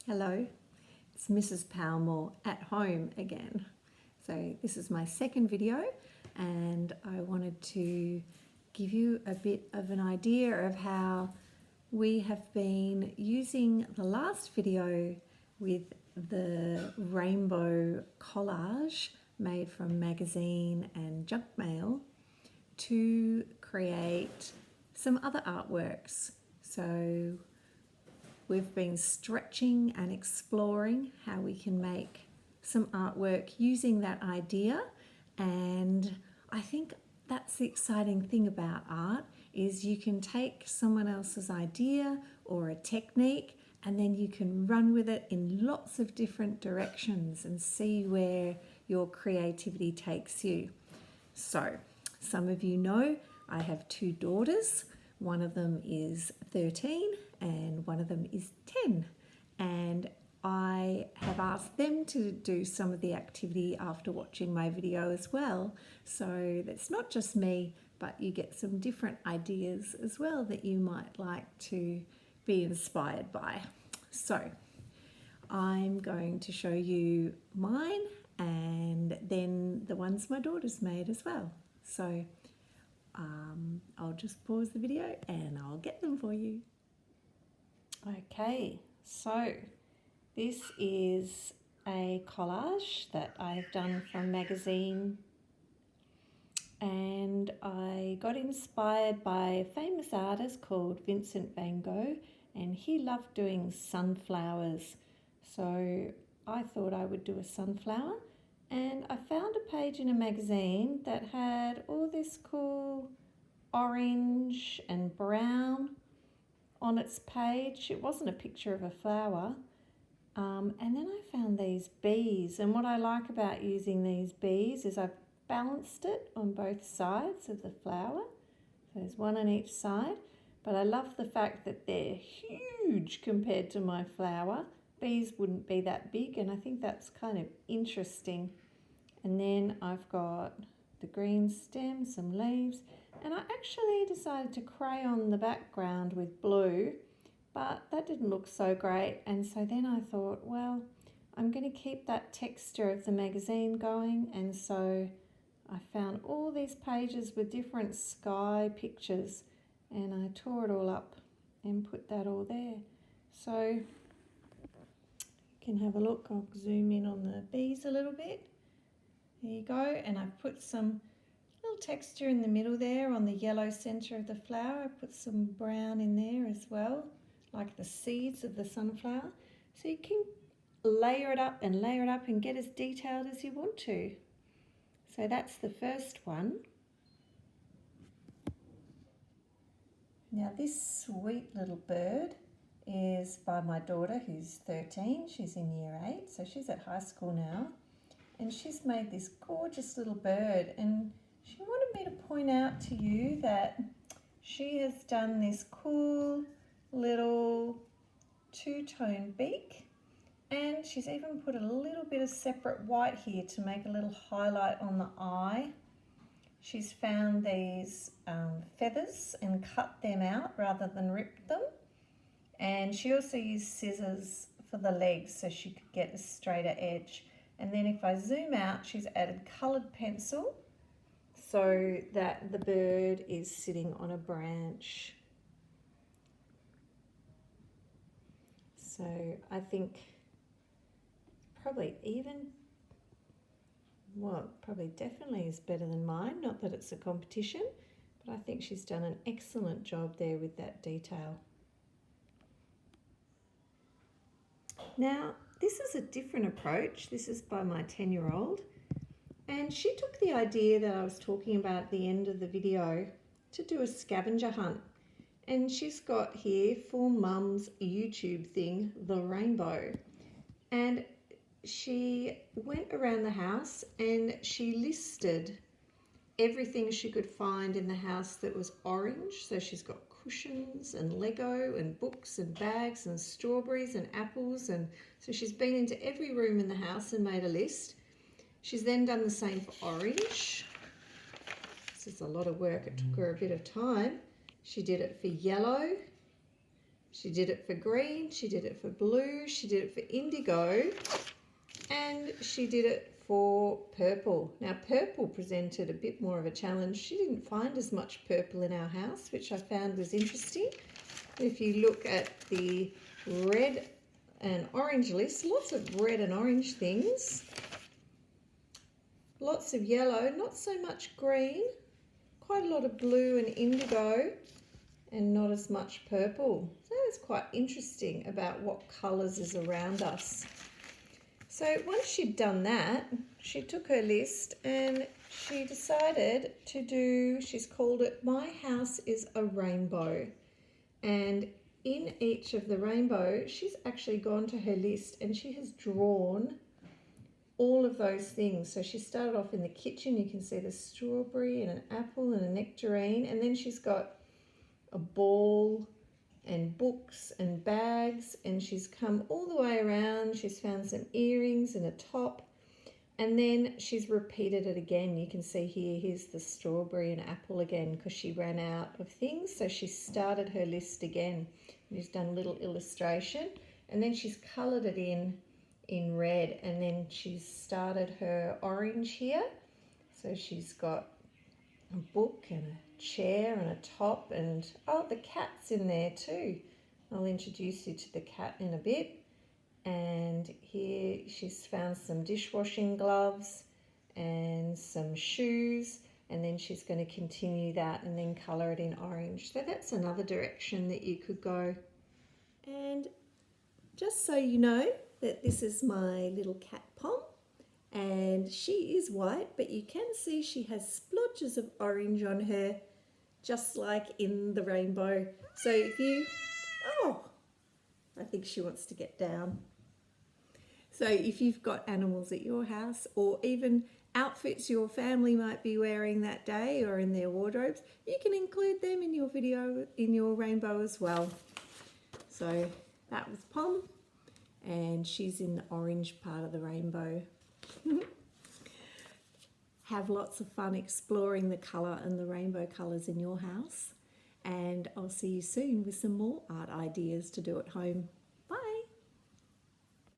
Hello, it's Mrs. Powellmore at home again. So this is my second video and I wanted to give you a bit of an idea of how we have been using the last video with the rainbow collage made from magazine and junk mail to create some other artworks. So we've been stretching and exploring how we can make some artwork using that idea, and I think that's the exciting thing about art is you can take someone else's idea or a technique and then you can run with it in lots of different directions and see where your creativity takes you. So some of you know I have two daughters. One of them is 13 and one of them is 10, and I have asked them to do some of the activity after watching my video as well. So that's not just me, but you get some different ideas as well that you might like to be inspired by. So I'm going to show you mine and then the ones my daughters made as well. So I'll just pause the video and I'll get them for you. Okay, so this is a collage that I've done from magazine, and I got inspired by a famous artist called Vincent van Gogh, and he loved doing sunflowers. So I thought I would do a sunflower, and I found a page in a magazine that had all this cool orange and brown on its page. It wasn't a picture of a flower. And then I found these bees, and what I like about using these bees is I've balanced it on both sides of the flower. So there's one on each side, but I love the fact that they're huge compared to my flower. Bees wouldn't be that big, and I think that's kind of interesting. And then I've got the green stem, some leaves, and I actually decided to crayon the background with blue, but that didn't look so great, and so then I thought, well, I'm going to keep that texture of the magazine going, and so I found all these pages with different sky pictures, and I tore it all up and put that all there. So you can have a look. I'll zoom in on the bees a little bit. There you go, and I've put some little texture in the middle there on the yellow center of the flower. I put some brown in there as well, like the seeds of the sunflower. So you can layer it up and get as detailed as you want to. So that's the first one. Now this sweet little bird is by my daughter who's 13. She's in year 8, so she's at high school now. And she's made this gorgeous little bird, and she wanted me to point out to you that she has done this cool little two-tone beak, and she's even put a little bit of separate white here to make a little highlight on the eye. She's found these feathers and cut them out rather than rip them, and she also used scissors for the legs so she could get a straighter edge. And then if I zoom out, she's added coloured pencil so that the bird is sitting on a branch. So I think probably definitely is better than mine. Not that it's a competition, but I think she's done an excellent job there with that detail. Now, this is a different approach. This is by my 10-year-old. And she took the idea that I was talking about at the end of the video to do a scavenger hunt. And she's got here for Mum's YouTube thing, the rainbow. And she went around the house and she listed everything she could find in the house that was orange. So she's got cushions and Lego and books and bags and strawberries and apples, and so she's been into every room in the house and made a list. She's then done the same for orange. This is a lot of work. It took her a bit of time. She did it for yellow, She did it for green, she did it for blue, she did it for indigo, and she did it for purple. Now purple presented a bit more of a challenge. She didn't find as much purple in our house, which I found was interesting. If you look at the red and orange list, lots of red and orange things, lots of yellow, not so much green, quite a lot of blue and indigo, and not as much purple. So that's quite interesting about what colours is around us. So once she'd done that, she took her list and she decided to do, she's called it My House is a Rainbow. And in each of the rainbow, she's actually gone to her list and she has drawn all of those things. So she started off in the kitchen. You can see the strawberry and an apple and a nectarine. And then she's got a ball and books and bags. And she's come all the way around. She's found some earrings and a top. And then she's repeated it again. You can see here, here's the strawberry and apple again because she ran out of things. So she started her list again. She's done a little illustration and then she's coloured it in red, and then she's started her orange here. So she's got a book and a chair and a top, and oh, the cat's in there too. I'll introduce you to the cat in a bit. And here she's found some dishwashing gloves and some shoes, and then she's going to continue that and then colour it in orange. So that's another direction that you could go. And just so you know that this is my little cat Pom, and she is white, but you can see she has splotches of orange on her, just like in the rainbow. So if you, oh, I think she wants to get down. So if you've got animals at your house, or even outfits your family might be wearing that day or in their wardrobes, you can include them in your video, in your rainbow as well. So that was Pom, and she's in the orange part of the rainbow. Have lots of fun exploring the colour and the rainbow colours in your house, and I'll see you soon with some more art ideas to do at home.